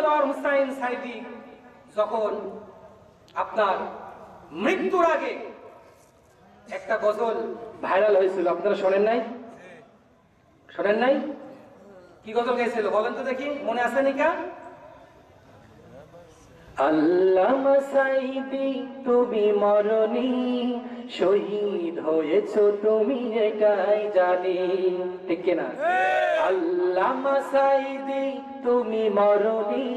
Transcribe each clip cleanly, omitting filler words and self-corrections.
দেলোয়ার হুসাইন সাইদি যখন আপনার মৃত্যুর আগে একটা গজল ভাইরাল হয়েছিল, আপনারা শোনেন নাই? শোনেন নাই? কি গজল গেছিল বলেন তো দেখি, মনে আছে নিকা? আল্লামা সাইদি তুমি মরনি, শহীদ হয়েছো তুমি এটাই জানি, ঠিক না? আল্লামা সাইদি তুমি মরনি,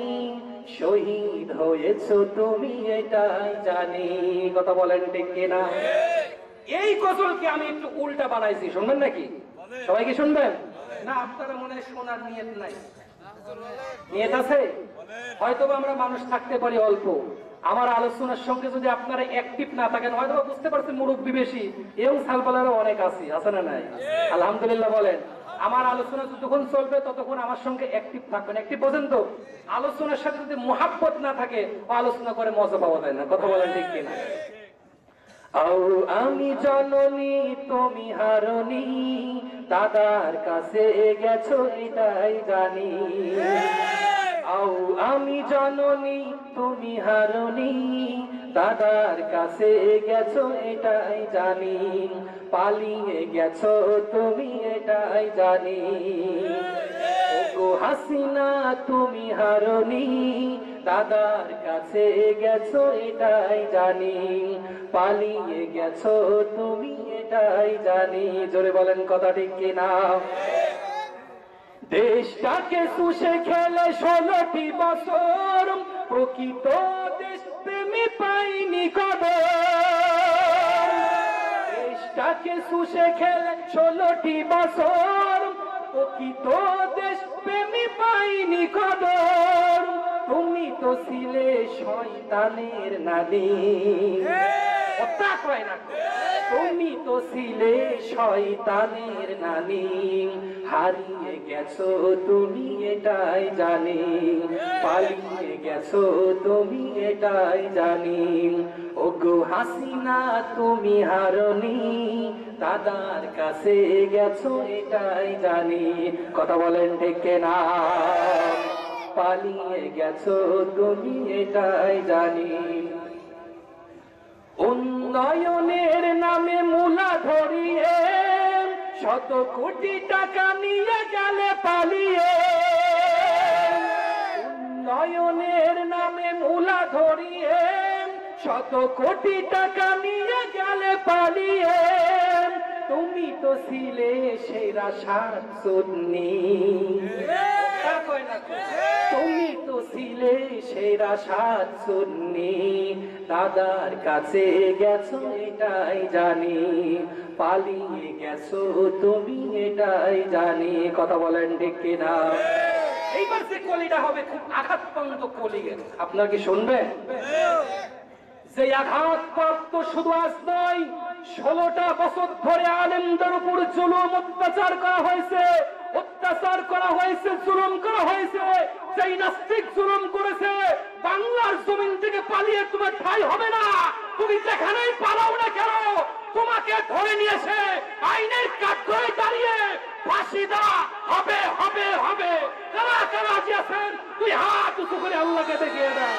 শহীদ হয়েছো তুমি এটাই জানি, কথা বলেন ঠিক না? এই গজলকে আমি একটু উল্টা বানাইছি, শুনবেন নাকি? সবাই কি শুনবেন? না আপনারা মনে হয় শোনার নিয়ত নাই? নিয়ত আছে? হয়তো আমরা মানুষ থাকতে পারি অল্প, আমার আলোচনার সঙ্গে যদি আপনারা অ্যাক্টিভ না থাকেন হয়তো বুঝতে পারছেন মুরব্বী বেশি, এবং সালপালারও অনেক আছে না নাই? আলহামদুলিল্লাহ বলেন। আমার আলোচনা যতক্ষণ চলবে ততক্ষণ আমার সঙ্গে অ্যাক্টিভ থাকবেন। অ্যাক্টিভ বোঝেন তো? আলোচনার সাথে যদি মোহাব্বত না থাকে আলোচনা করে মজা পাওয়া যায় না, কথা বলেন ঠিক কিনা? আও আমি জননী তুমি হারনি, দাদার কাছে গেছো এটাই জানি। আও আমি জননী তুমি হারনি, দাদার কাছে গেছো এটাই জানি, পালিয়ে গেছো তুমি এটাই জানি। ওগো হাসিনা তুমি হারনি, দাদার কাছে গেছো এটাই জানি, পালিয়ে গেছো তুমি এটাই জানি। জোরে বলেন কথা ঠিক কিনা? দেশটাকে শুষে খেলে 16টি বছর, প্রকৃত দেশপ্রেমী পাইনি কদর। দেশটাকে শুষে খেলে 16টি বছর, প্রকৃত দেশপ্রেমী পাইনি কদর। তুমি তো ছিলে শয়তানের নানি, কথা কয় না? তুমি তো ছিলে শয়তানের নানি, হারিয়ে গেছো তুমি এটাই জানি, পালিয়ে গেছো তুমি এটাই জানি। ওগো হাসিনা তুমি হারনি, দাদার কাছে গেছো এটাই জানি, কথা বলেন ঠিক না? পালিয়ে গেছো তুমি এটাই জানি। উন্নয়নের নামে মূলা ধরিয়ে 100 কোটি টাকা নিয়ে গেলে পালিয়ে। উন্নয়নের নামে মূলা ধরিয়ে 100 কোটি টাকা নিয়ে গেলে পালিয়ে। তুমি তো ছিলে সেরা শাকসুন্নি, তুমি তো ছিলে সেরা শাকসুন্নি, দাদার কাছে গেছো এটাই জানি, পালিয়ে গেছো তুমি এটাই জানি, কথা বলেন ঠিক কিনা? এইবার যে কলিটা হবে খুব আঘাতপ্রাপ্ত কলি, আপনার কি শুনবেন? যে আঘাতপ্রাপ্ত শুধু আজ নয়, 16টা বছর ধরে আলেমদের উপর জুলুম অত্যাচার করা হয়েছে, অত্যাচার করা হয়েছে, জুলুম করা হয়েছে। সেই নাস্তিক জুলুম করেছে, বাংলার জমিন থেকে পালিয়ে তোমার ঠাঁই হবে না। তুমি যেখানেই পালাও না কেন, তোমাকে ধরে নিয়েছে আইনের কাঠগড়ায় দাঁড়িয়ে ফাঁসি দেওয়া হবে হবে হবে। কারা কারা আজি আছেন তুই হাত উঁচু করে আল্লাহকে দেখিয়ে দেয়।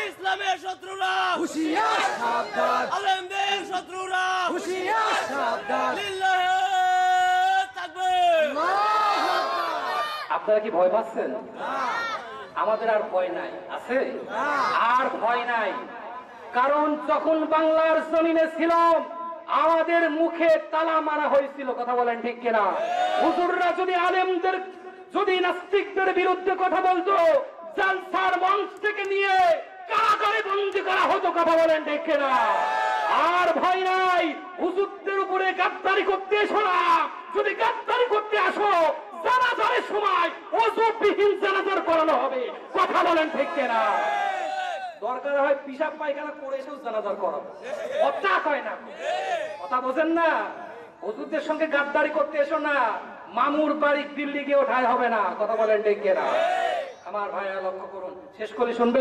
ইসলামের শত্রুরা হুঁশিয়ার সাবধান, আলেমদের শত্রুরা হুঁশিয়ার সাবধান। আপনারা কি ভয় পাচ্ছেন? আমাদের আর ভয় নাই, আছে আর ভয় নাই। কারণ যখন বাংলার জমিনে ছিলাম আমাদের মুখে তালা মারা হয়েছিল, কথা বলেন ঠিক কিনা? হুজুররা যদি আলেমদের, যদি নাস্তিকদের বিরুদ্ধে কথা বলতো, জালসার মঞ্চ থেকে নিয়ে কারাগারে বন্দী করা হতো, কথা বলেন ঠিক কিনা? আর ভয় নাই। হুজুরদের উপরে গাদ্দারি করতে এসো না। যদি গাদ্দারি করতে আসো, জানাজারের সময় ওযুবিহীন জানাজার করানো হবে, কথা বলেন ঠিক কিনা? দরকার হয় পিশাব পায়খানা করে এসেও জানাজার করাবো, কথা কয় না? কথা বোঝেন না? হুজুরদের সঙ্গে গাদ্দারি করতে এসো না, মামুর বাড়ি দিল্লি গিয়ে ওঠাই হবে না। কথা বলেন ঠিক কিনা? আমার ভাইয়া লক্ষ্য করুন, শেষ করে শুনবেন।